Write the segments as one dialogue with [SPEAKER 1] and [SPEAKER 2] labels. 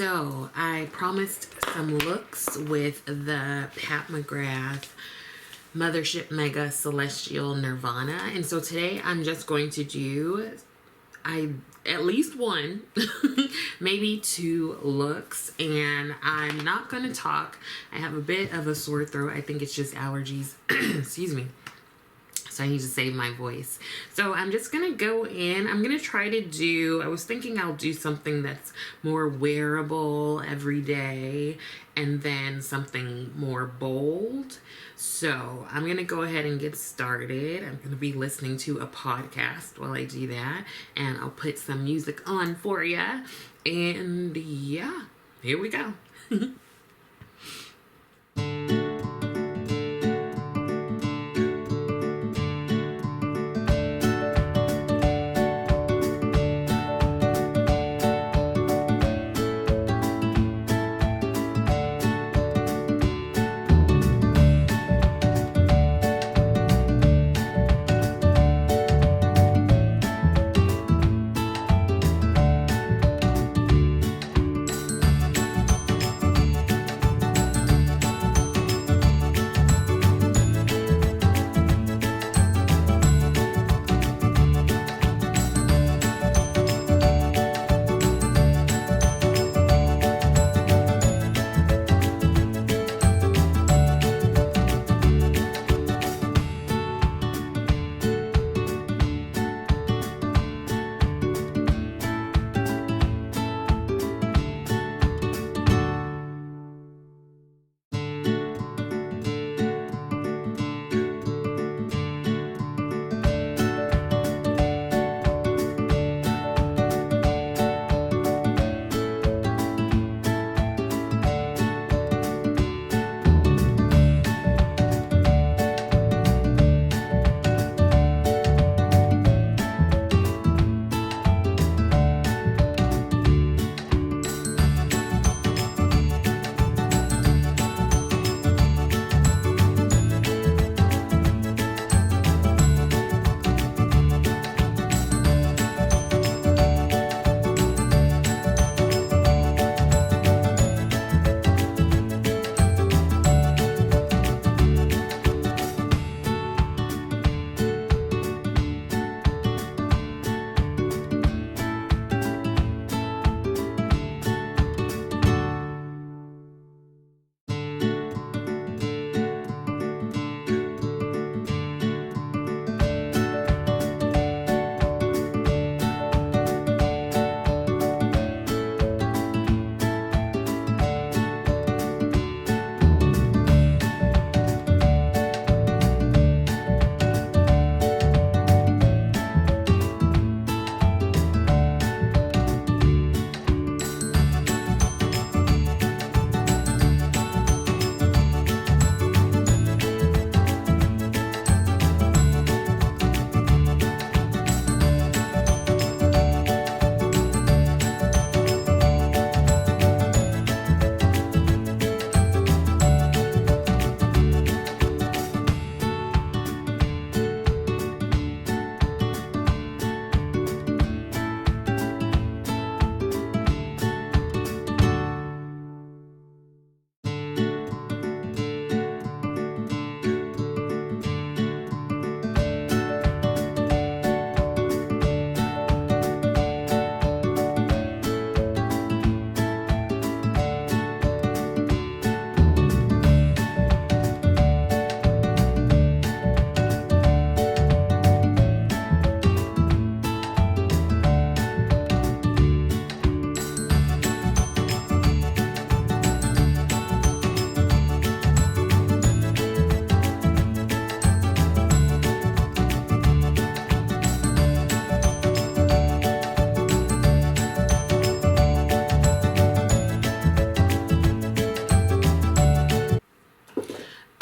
[SPEAKER 1] So I promised some looks with the Pat McGrath Mothership Mega Celestial Nirvana. And so today I'm just going to do at least one, maybe two looks, and I'm not going to talk. I have a bit of a sore throat. I think it's just allergies. Excuse me. So I need to save my voice. So I'm just going to go in. I'm going to try to do, I was thinking I'll do something that's more wearable every day and then something more bold. So I'm going to go ahead and get started. I'm going to be listening to a podcast while I do that. And I'll put some music on for you. And yeah, here we go.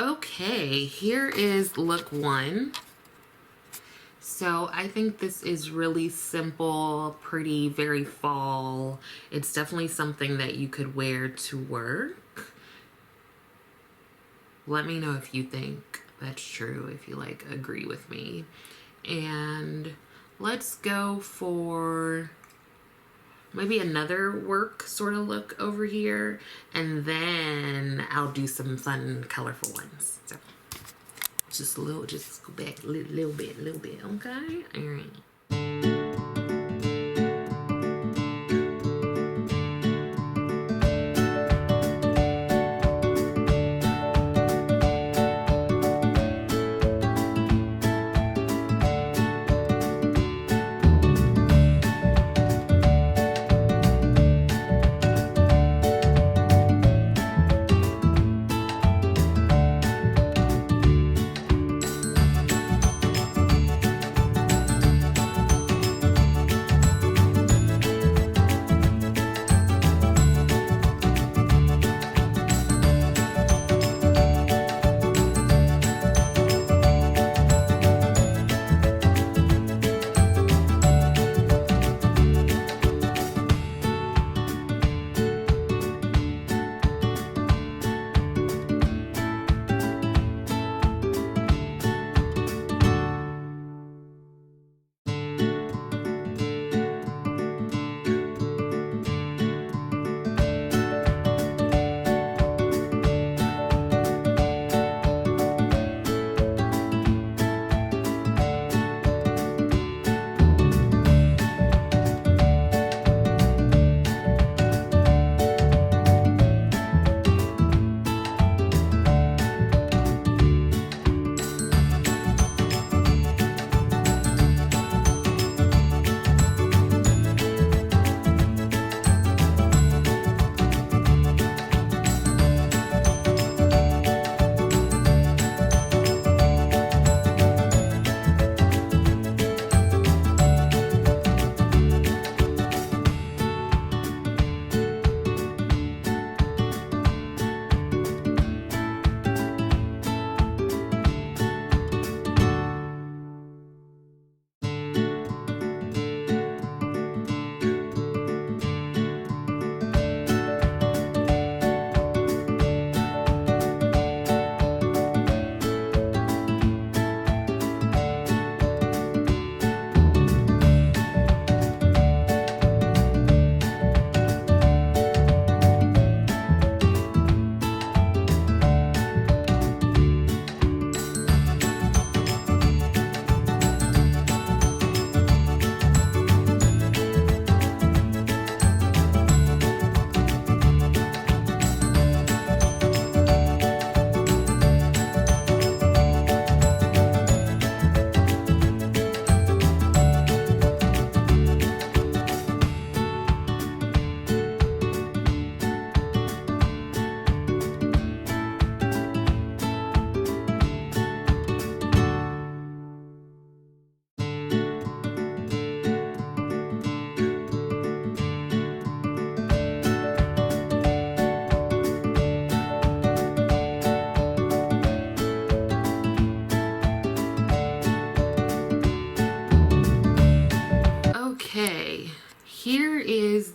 [SPEAKER 1] Okay, here is look one. So I think this is really simple, pretty, very fall. It's definitely something that you could wear to work. Let me know if you think that's true, if you like agree with me. And let's go for maybe another work sort of look over here, and then I'll do some fun, colorful ones. So just a little, just go back a little bit, okay? All right.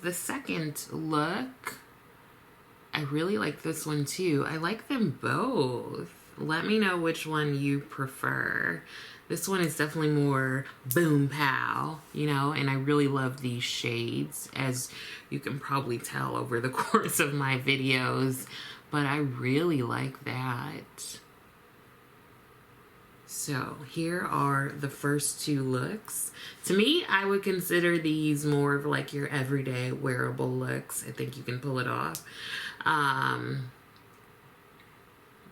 [SPEAKER 1] The second look, I really like this one too. I like them both. Let me know which one you prefer. This one is definitely more boom pow, you know, and I really love these shades, as you can probably tell over the course of my videos, but I really like that. So here are the first two looks. To me, I would consider these more of like your everyday wearable looks. I think you can pull it off.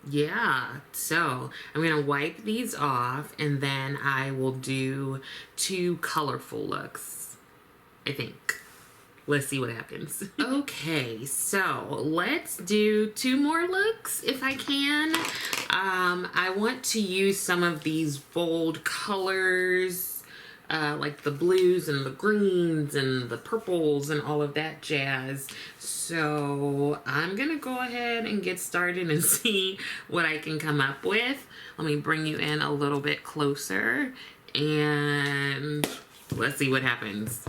[SPEAKER 1] Yeah, so I'm gonna wipe these off and then I will do two colorful looks, I think. Let's see what happens. Okay, so let's do two more looks if I can. I want to use some of these bold colors, like the blues and the greens and the purples and all of that jazz. So I'm gonna go ahead and get started and see what I can come up with. Let me bring you in a little bit closer and let's see what happens.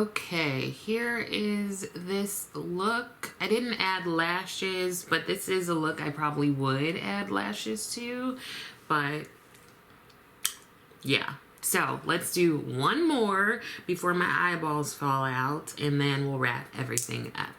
[SPEAKER 1] Okay, here is this look. I didn't add lashes, but this is a look I probably would add lashes to. But yeah, so let's do one more before my eyeballs fall out, and then we'll wrap everything up.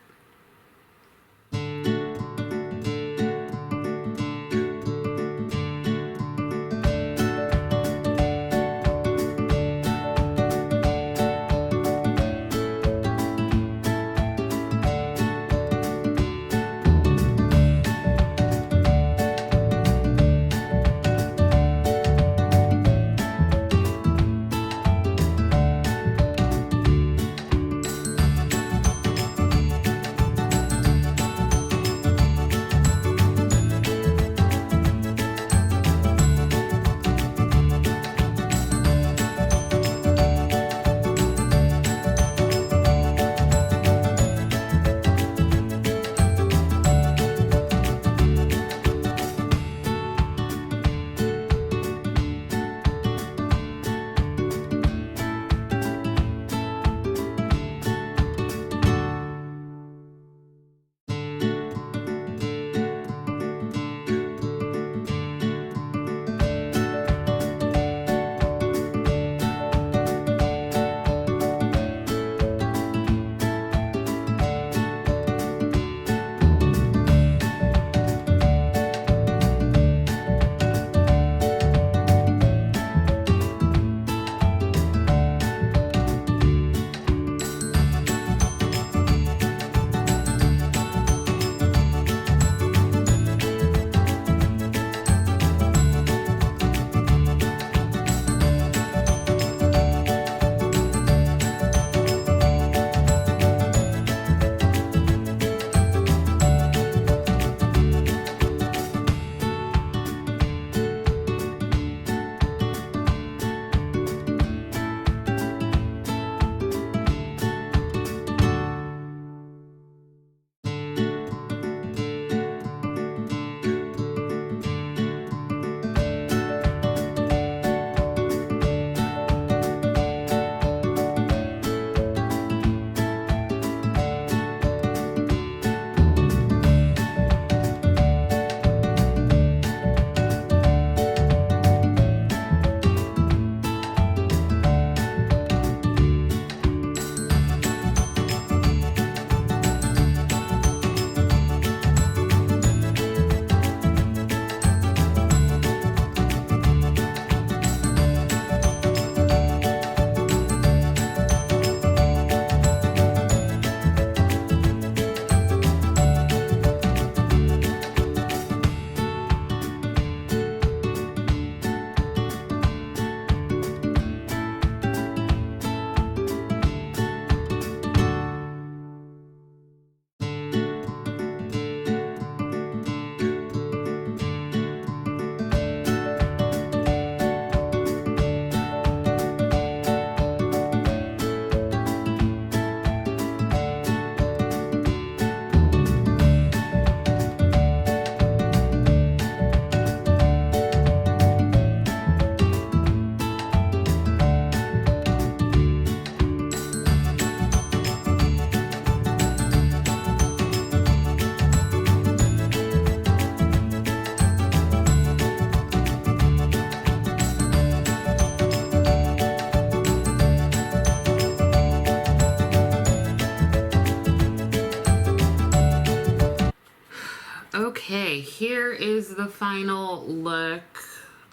[SPEAKER 1] Okay, here is the final look.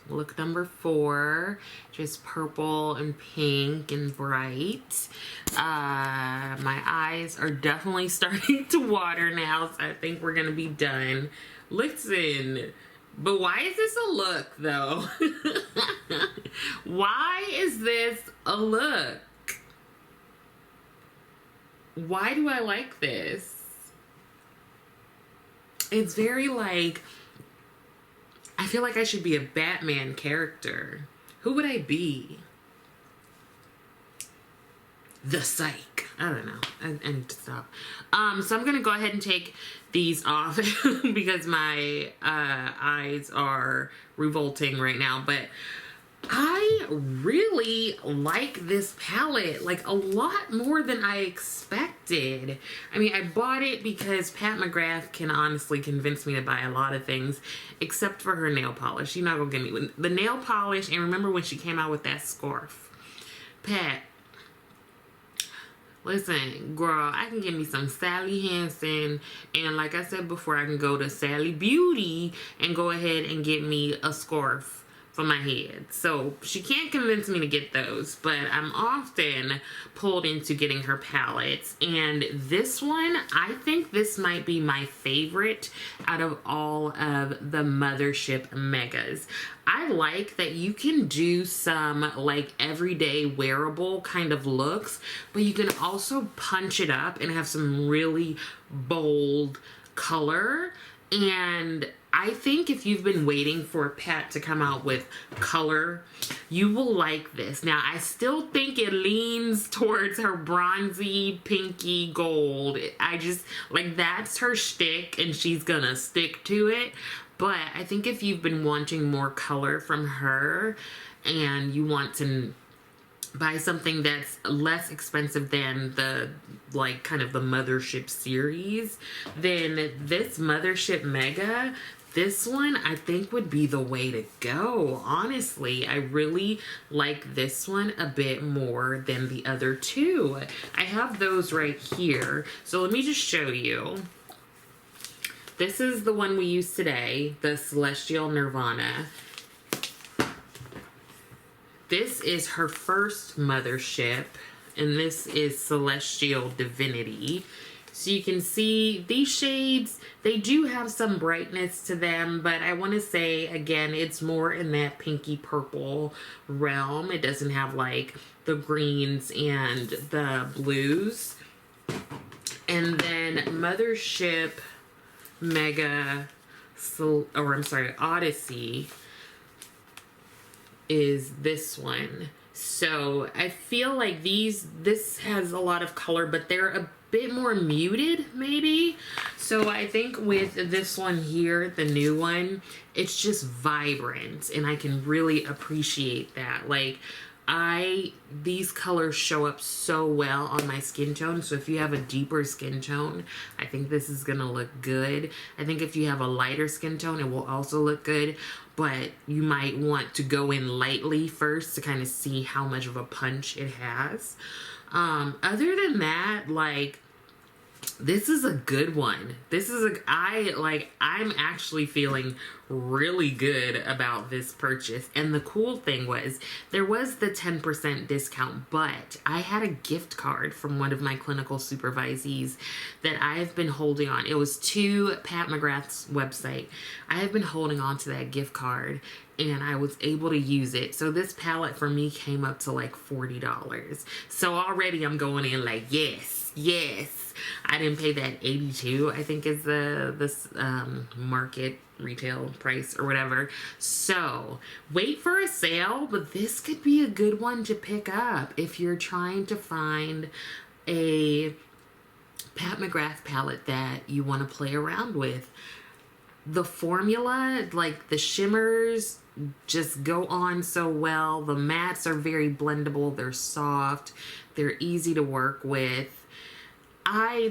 [SPEAKER 1] Look number 4, just purple and pink and bright. My eyes are definitely starting to water now, so I think we're gonna be done. Listen, but why is this a look though? Why is this a look? Why do I like this? It's very like, I feel like I should be a Batman character. Who would I be? The Psych. I don't know. I need to stop. So I'm going to go ahead and take these off because my eyes are revolting right now. But I really like this palette, like a lot more than I expected. I mean, I bought it because Pat McGrath can honestly convince me to buy a lot of things, except for her nail polish. She's not gonna give me the nail polish. And remember when she came out with that scarf? Pat, listen, girl, I can get me some Sally Hansen, and like I said before, I can go to Sally Beauty and go ahead and get me a scarf for my head. So she can't convince me to get those, but I'm often pulled into getting her palettes. And this one, I think this might be my favorite out of all of the Mothership Megas. I like that you can do some like everyday wearable kind of looks, but you can also punch it up and have some really bold color. And I think if you've been waiting for Pat to come out with color, you will like this. Now, I still think it leans towards her bronzy, pinky gold. I just, like, that's her shtick, and she's gonna stick to it. But I think if you've been wanting more color from her, and you want to buy something that's less expensive than the, like, kind of the Mothership series, then this Mothership Mega, this one I think would be the way to go. Honestly, I really like this one a bit more than the other two. I have those right here. So let me just show you. This is the one we used today, the Celestial Nirvana. This is her first Mothership, and this is Celestial Divinity. So you can see these shades, they do have some brightness to them, but I want to say, again, it's more in that pinky purple realm. It doesn't have like the greens and the blues. And then Mothership Mega, Odyssey is this one. So I feel like this has a lot of color, but they're a bit more muted maybe. So I think with this one here, the new one, it's just vibrant, and I can really appreciate that. Like, these colors show up so well on my skin tone. So if you have a deeper skin tone, I think this is gonna look good. I think if you have a lighter skin tone, it will also look good, but you might want to go in lightly first to kind of see how much of a punch it has. Other than that, like, this is a good one. I'm actually feeling really good about this purchase. And the cool thing was, there was the 10% discount, but I had a gift card from one of my clinical supervisees that I've been holding on. It was to Pat McGrath's website. I have been holding on to that gift card, and I was able to use it. So this palette for me came up to like $40. So already I'm going in like, yes, yes. I didn't pay that $82, I think is this market retail price or whatever. So wait for a sale, but this could be a good one to pick up if you're trying to find a Pat McGrath palette that you want to play around with. The formula, like the shimmers, just go on so well. The mattes are very blendable. They're soft. They're easy to work with.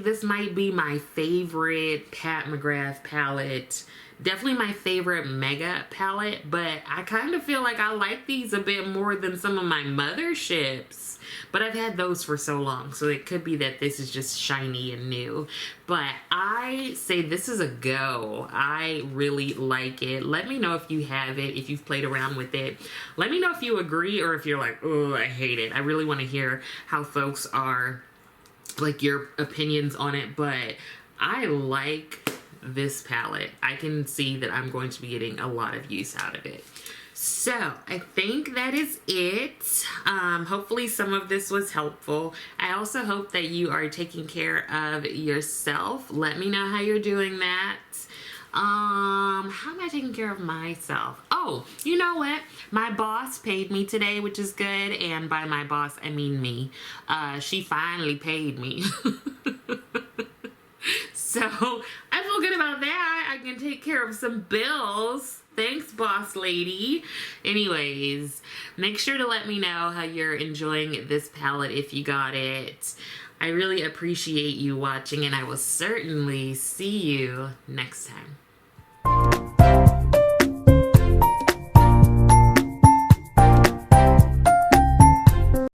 [SPEAKER 1] This might be my favorite Pat McGrath palette. Definitely my favorite Mega palette, but I kind of feel like I like these a bit more than some of my Motherships. But I've had those for so long, so it could be that this is just shiny and new. But I say this is a go. I really like it. Let me know if you have it, if you've played around with it. Let me know if you agree or if you're like, oh, I hate it. I really want to hear how folks are, like, your opinions on it. But I like this palette. I can see that I'm going to be getting a lot of use out of it. So I think that is it. Hopefully some of this was helpful. I also hope that you are taking care of yourself. Let me know how you're doing that. How am I taking care of myself? Oh, you know what? My boss paid me today, which is good. And by my boss, I mean me. She finally paid me. So I feel good about that. I can take care of some bills thanks, boss lady. Anyways, make sure to let me know how you're enjoying this palette if you got it. I really appreciate you watching, and I will certainly see you next time.